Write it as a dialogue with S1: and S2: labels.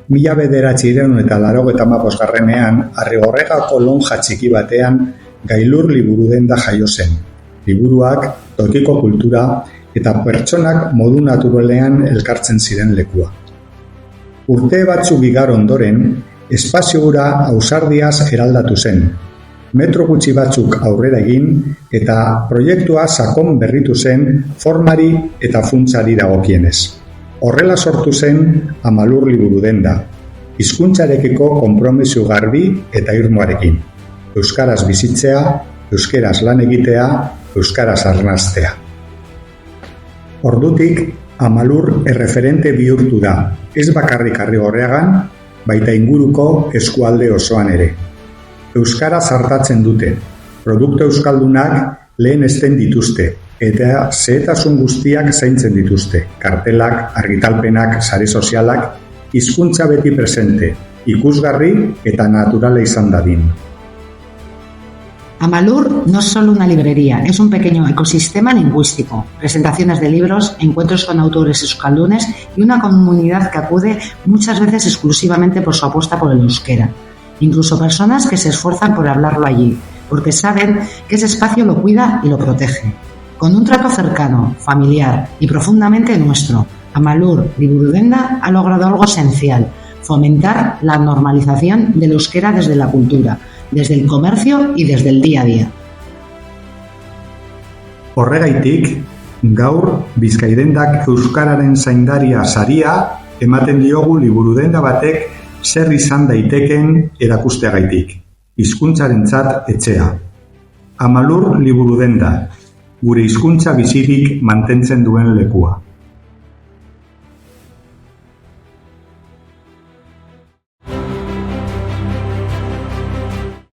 S1: 1985ean Arrigorriagako lonja txiki batean Gailur liburudenda jaio zen. Liburuak, tokiko kultura eta pertsonak modu naturalean elkartzen ziren lekua. Urte batzuk igaro ondoren, espazio hura ausardiaz eraldatu zen. Metro gutxi batzuk aurrera egin eta proiektua sakon berritu zen formari eta funtsari dagokienez. Horrela sortu zen Amalur liburudenda, hizkuntzarekiko konpromiso garbi eta irmoarekin. Euskaraz bizitzea, euskaraz lan egitea, euskaraz arnastea. Ordutik, Amalur erreferente bihurtu da, ez bakarrik Arrigorriagan, baita inguruko eskualde osoan ere. Euskaraz artatzen dute, produktu euskaldunak lehenesten dituzte, eta xehetasun guztiak zaintzen dituzte, kartelak, argitalpenak, sare sozialak, hizkuntza beti presente, ikusgarri eta naturala izan dadin.
S2: Amalur no es solo una librería, es un pequeño ecosistema lingüístico, presentaciones de libros, encuentros con autores euskaldunes y una comunidad que acude muchas veces exclusivamente por su apuesta por el euskera. Incluso personas que se esfuerzan por hablarlo allí, porque saben que ese espacio lo cuida y lo protege. Con un trato cercano, familiar y profundamente nuestro, Amalur liburudenda ha logrado algo esencial: fomentar la normalización del euskera desde la cultura, desde el comercio y desde el día a día.
S1: Horregaitik, gaur Bizkaidendak euskararen zaindaria saria ematen diogu liburudenda batek zer izan daiteken erakusteagaitik, hizkuntzarentzat etxea. Amalur liburudenda, gure hizkuntza bizirik mantentzen duen lekua.